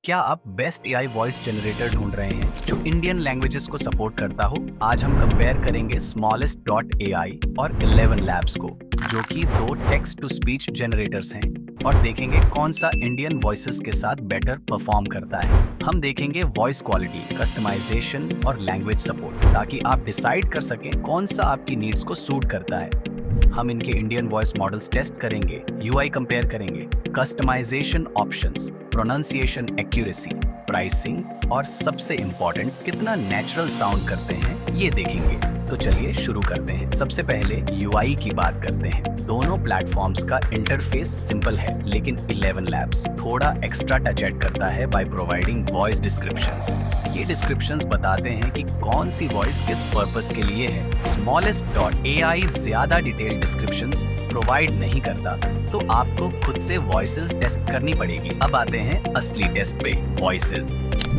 क्या आप best AI voice generator ढूंढ रहे हैं जो इंडियन लैंग्वेजेस को सपोर्ट करता हो? आज हम कंपेयर करेंगे स्मॉलेस्ट डॉट एआई और 11 लैब्स को, जो कि दो टेक्स्ट टू स्पीच जनरेटर्स हैं, और देखेंगे कौन सा इंडियन वॉइसेस के साथ बेटर परफॉर्म करता है। हम देखेंगे वॉइस क्वालिटी, कस्टमाइजेशन और लैंग्वेज सपोर्ट, ताकि आप डिसाइड कर सकें कौन सा आपकी नीड्स को सूट करता है। हम इनके इंडियन वॉइस मॉडल्स टेस्ट करेंगे, यूआई कंपेयर करेंगे, customisation options, pronunciation accuracy, pricing और सबसे इम्पोर्टेंट कितना नेचुरल साउंड करते हैं ये देखेंगे। तो चलिए शुरू करते हैं। सबसे पहले यूआई की बात करते हैं। दोनों प्लेटफॉर्म्स का इंटरफेस सिंपल है, लेकिन 11 लैब्स थोड़ा एक्स्ट्रा टच ऐड करता है बाय प्रोवाइडिंग वॉइस डिस्क्रिप्शंस। ये डिस्क्रिप्शंस बताते हैं कि कौन सी वॉइस किस पर्पस के लिए है। स्मॉलेस्ट डॉट एआई ज्यादा डिटेल्ड डिस्क्रिप्शंस प्रोवाइड नहीं करता, तो आपको खुद से वॉइसेस टेस्ट करनी पड़ेगी। अब आते हैं असली टेस्ट पे, वॉइसेस।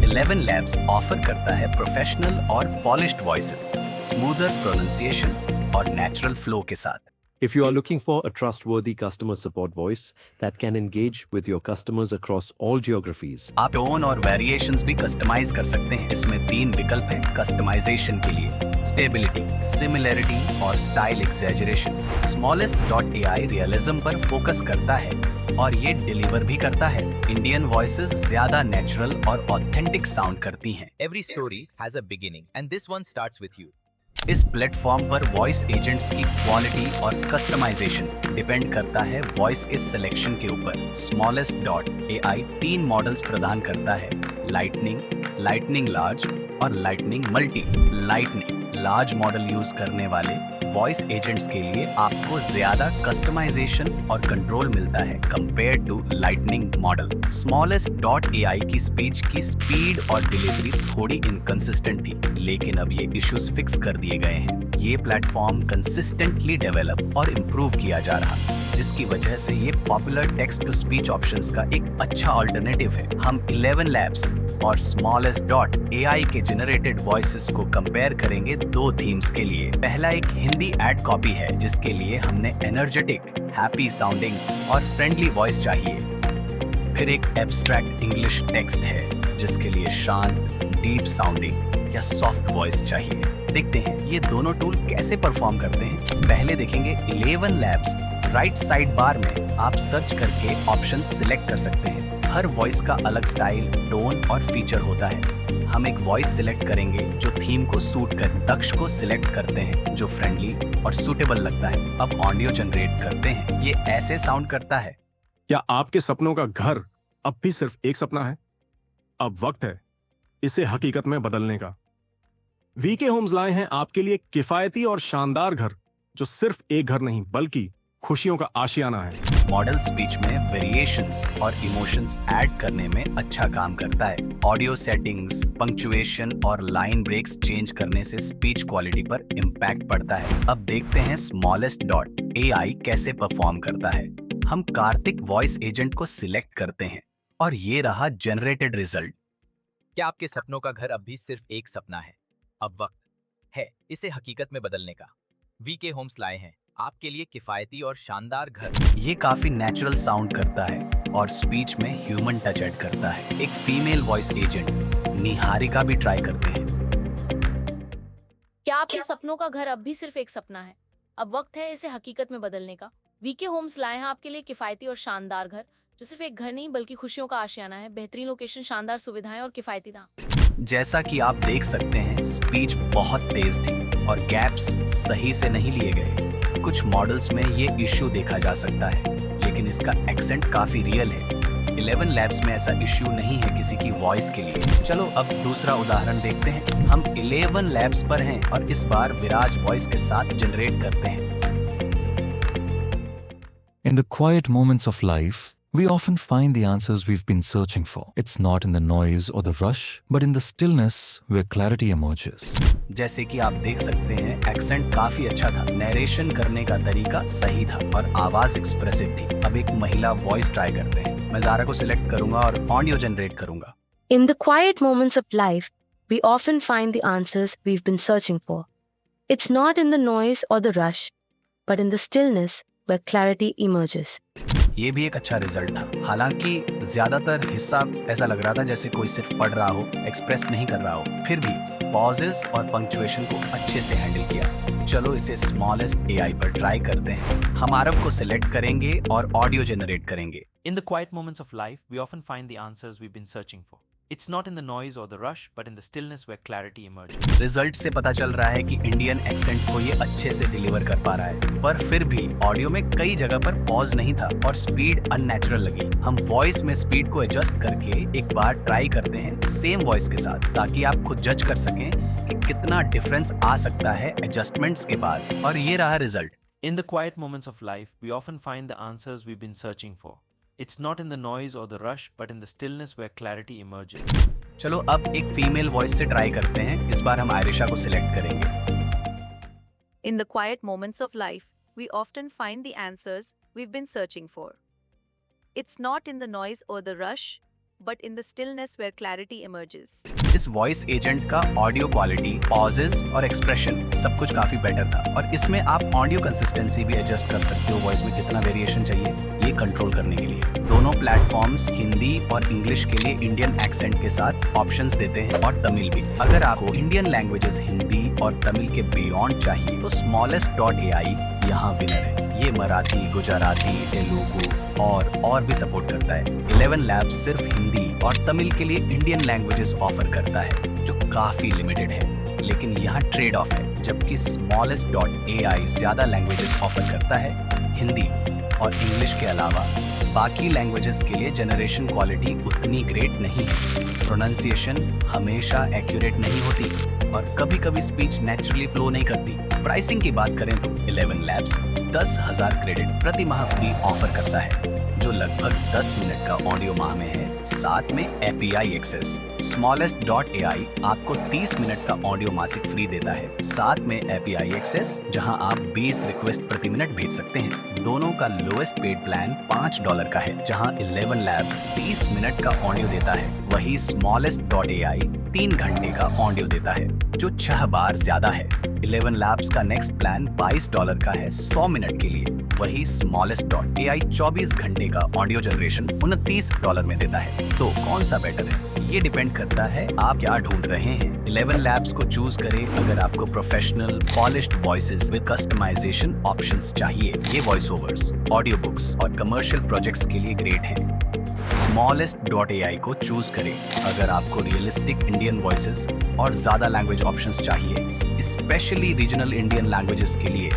11 लैब्स ऑफर करता है प्रोफेशनल और पॉलिश्ड वॉइसेस, स्मूदर प्रोनाउंसिएशन और नेचुरल फ्लो के साथ। If you are looking for a trustworthy customer support voice that can engage with your customers across all geographies, आप टोन और variations भी customise कर सकते हैं। इसमें 3 विकल्प हैं कस्टमाइजेशन के लिए: स्टेबिलिटी, सिमिलरिटी और style exaggeration. Smallest dot AI realism पर फोकस करता है और ये डिलीवर भी करता है। इंडियन वॉइसेस ज्यादा नेचुरल और ऑथेंटिक साउंड करती हैं। Every story has a beginning, and this one starts with you. इस प्लेटफॉर्म पर वॉइस एजेंट्स की क्वालिटी और कस्टमाइजेशन डिपेंड करता है वॉइस के सिलेक्शन के ऊपर। स्मॉलेस्ट डॉट एआई 3 मॉडल्स प्रदान करता है: लाइटनिंग, लाइटनिंग लार्ज और lightning multi. Lightning large model use करने वाले वॉइस एजेंट्स के लिए आपको ज्यादा कस्टमाइजेशन और कंट्रोल मिलता है compare to lightning model. Smallest dot AI की स्पीच की स्पीड और डिलीवरी थोड़ी इनकंसिस्टेंट थी, लेकिन अब ये इश्यूज फिक्स कर दिए गए हैं। ये प्लेटफॉर्म कंसिस्टेंटली डेवलप और इम्प्रूव किया जा रहा है, जिसकी वजह से ये popular text to speech options का एक अच्छा ऑल्टरनेटिव है। हम 11 लैब्स और स्मॉलेस्ट डॉट एआई के जनरेटेड वॉइसेस को कंपेयर करेंगे 2 थीम्स के लिए। पहला एक हिंदी एड कॉपी है, जिसके लिए हमने एनर्जेटिक, हैप्पी साउंडिंग और फ्रेंडली वॉइस चाहिए। फिर एक एब्स्ट्रैक्ट इंग्लिश टेक्स्ट है, जिसके लिए शांत, डीप साउंडिंग या सॉफ्ट वॉइस चाहिए। देखते हैं ये दोनों टूल कैसे परफॉर्म करते हैं। पहले देखेंगे 11 लैब्स। राइट साइड बार में आप सर्च करके ऑप्शन सिलेक्ट कर सकते हैं। हर वॉइस का अलग स्टाइल, टोन और फीचर होता है। हम एक वॉइस सिलेक्ट करेंगे जो थीम को सूट कर। दक्ष को सिलेक्ट करते हैं, जो फ्रेंडली और सूटेबल लगता है। अब ऑडियो जनरेट करते हैं। ये ऐसे साउंड करता है। क्या आपके सपनों का घर अब भी सिर्फ एक सपना है? अब वक्त है इसे हकीकत में बदलने का। वीके होम्स लाए हैं आपके लिए किफायती और शानदार घर, जो सिर्फ एक घर नहीं बल्कि खुशियों का आशियाना है। मॉडल स्पीच में वेरिएशंस और इमोशंस ऐड करने में अच्छा काम करता है। ऑडियो सेटिंग्स, पंक्चुएशन और लाइन ब्रेक्स चेंज करने से स्पीच क्वालिटी पर इम्पैक्ट पड़ता है। अब देखते हैं स्मॉलेस्ट डॉट एआई कैसे परफॉर्म करता है। हम कार्तिक वॉइस एजेंट को सिलेक्ट करते हैं और ये रहा जनरेटेड रिजल्ट। क्या आपके सपनों का घर अब भी सिर्फ एक सपना है? अब वक्त है इसे हकीकत में बदलने का। वीके होम्स लाए हैं आपके लिए किफायती और शानदार घर। ये काफी नेचुरल साउंड करता है और स्पीच में ह्यूमन टच ऐड करता है। एक फीमेल वॉइस एजेंट निहारिका भी ट्राई करते हैं। क्या आपके सपनों का घर अब भी सिर्फ एक सपना है? अब वक्त है इसे हकीकत में बदलने का। वीके होम्स लाए हैं आपके लिए किफायती और शानदार घर, जो सिर्फ एक घर नहीं बल्कि खुशियों का आशियाना है। बेहतरीन लोकेशन, शानदार सुविधाएं और किफायती दाम। जैसा कि आप देख सकते हैं, स्पीच बहुत तेज थी और गैप्स सही से नहीं लिए गए। कुछ मॉडल्स में ये इश्यू देखा जा सकता है, लेकिन इसका एक्सेंट काफी रियल है। 11 लैब्स में ऐसा इश्यू नहीं है किसी की वॉइस के लिए। चलो अब दूसरा उदाहरण देखते हैं। हम 11 लैब्स पर हैं और इस बार विराज वॉइस के साथ जनरेट करते हैं। In the quiet moments of life, we often find the answers we've been searching for. It's not in the noise or the rush, but in the stillness where clarity emerges. जैसे कि आप देख सकते हैं, accent काफी अच्छा था, narration करने का तरीका सही था और आवाज एक्सप्रेसिव थी। अब एक महिला वॉइस ट्राई करते हैं। मैं ज़ारा को सिलेक्ट करूंगा और ऑडियो जनरेट करूंगा। In the quiet moments of life, we often find the answers we've been searching for. It's not in the noise or the rush, but in the stillness where clarity emerges. ये भी एक अच्छा result था। हालांकि ज्यादातर हिस्सा ऐसा लग रहा था जैसे कोई सिर्फ पढ़ रहा हो, एक्सप्रेस नहीं कर रहा हो। फिर भी पॉजेस और पंक्चुएशन को अच्छे से हैंडल किया। चलो इसे स्मॉलेस्ट एआई पर ट्राई करते हैं। हम आरव को सिलेक्ट करेंगे और ऑडियो जनरेट करेंगे। In the quiet moments of life, we often find the answers we've been searching for. It's not in the noise or the rush, but in the stillness where clarity emerges. Result से पता चल रहा है कि Indian accent को ये अच्छे से डिलीवर कर पा रहा है, पर फिर भी ऑडियो में कई जगह पर पॉज नहीं था और स्पीड अननेचुरल लगी। हम वॉइस में स्पीड को एडजस्ट करके एक बार ट्राई करते हैं सेम वॉइस के साथ, ताकि आप खुद जज कर सकें कि कितना डिफरेंस आ सकता है एडजस्टमेंट्स के बाद। और ये रहा result. In the quiet moments of life, we often find the answers we've been searching for. It's not in the noise or the rush, but in the stillness where clarity emerges. चलो अब एक female voice से try करते हैं। इस बार हम आयरिशा को select करेंगे। In the quiet moments of life, we often find the answers we've been searching for. It's not in the noise or the rush, but in the stillness where clarity emerges. इस voice agent का audio quality, pauses और expression सब कुछ काफी better था। और इसमें आप ऑडियो कंसिस्टेंसी भी एडजस्ट कर सकते हो, वॉइस में कितना वेरिएशन चाहिए ये कंट्रोल करने के लिए। दोनों प्लेटफॉर्म्स हिंदी और इंग्लिश के लिए इंडियन एक्सेंट के साथ ऑप्शंस देते हैं, और तमिल भी। अगर आपको इंडियन लैंग्वेजेस हिंदी और तमिल के बियॉन्ड चाहिए तो smallest.ai यहाँ विनर है। ये मराठी, गुजराती, तेलुगु और भी सपोर्ट करता है। 11 लैब्स सिर्फ हिंदी और तमिल के लिए इंडियन लैंग्वेजेस ऑफर करता है, जो काफी लिमिटेड है। लेकिन यहाँ ट्रेड ऑफ है। जबकि smallest.ai ज्यादा लैंग्वेजेस ऑफर करता है, हिंदी और इंग्लिश के अलावा बाकी लैंग्वेजेस के लिए जनरेशन क्वालिटी उतनी ग्रेट नहीं है। प्रोनाउंसिएशन हमेशा एक्यूरेट नहीं होती और कभी-कभी स्पीच नेचुरली फ्लो नहीं करती। प्राइसिंग की बात करें तो 11 लैब्स 10,000 क्रेडिट प्रति माह फ्री ऑफर करता है, जो लगभग 10 मिनट का ऑडियो माह में है, साथ में API एक्सेस। smallest.ai आपको 30 मिनट का ऑडियो मासिक फ्री देता है, साथ में API एक्सेस, जहां आप 20 रिक्वेस्ट प्रति मिनट भेज सकते हैं। दोनों का लोएस्ट पेड प्लान $5 का है, जहां 11 लैब्स 30 मिनट का ऑडियो देता है। वही smallest.ai 3 घंटे का ऑडियो देता है, जो 6 बार ज्यादा है। 11 लैब्स का नेक्स्ट प्लान $22 का है 100 मिनट के लिए। वही smallest.ai 24 घंटे का ऑडियो जनरेशन $29 में देता है। तो कौन सा बेटर है, ये डिपेंड करता है आप क्या ढूंढ रहे हैं। 11 लैब्स को चूज करें अगर आपको professional polished voices with customisation options चाहिए। ये वॉइस ओवर्स, ऑडियो बुक्स और कमर्शियल प्रोजेक्ट्स के लिए ग्रेट है। smallest.ai को चूज करें अगर आपको रियलिस्टिक इंडियन वॉइसेस और ज्यादा लैंग्वेज ऑप्शंस चाहिए, स्पेशली रीजनल इंडियन लैंग्वेजेस के लिए।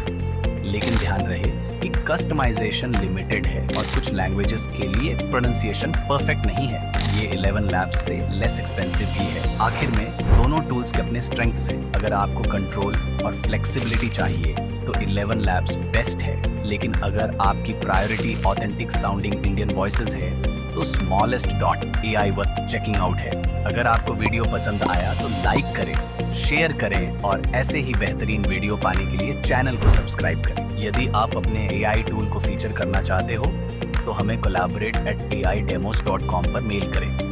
लेकिन ध्यान रहे कि कस्टमाइजेशन लिमिटेड है और कुछ लैंग्वेजेस के लिए प्रोनाउंसिएशन परफेक्ट नहीं है। ये 11 लैब्स से लेस एक्सपेंसिव भी है। आखिर में दोनों टूल्स के अपने स्ट्रेंथ्स हैं। अगर आपको कंट्रोल और फ्लेक्सिबिलिटी चाहिए तो 11 लैब्स बेस्ट है, लेकिन अगर आपकी priority authentic sounding Indian voices है तो smallest.ai वर्थ चेकिंग आउट है। अगर आपको वीडियो पसंद आया तो लाइक करें, शेयर करें और ऐसे ही बेहतरीन वीडियो पाने के लिए चैनल को सब्सक्राइब करें। यदि आप अपने AI टूल को फीचर करना चाहते हो तो हमें collaborate@aidemos.com पर मेल करें।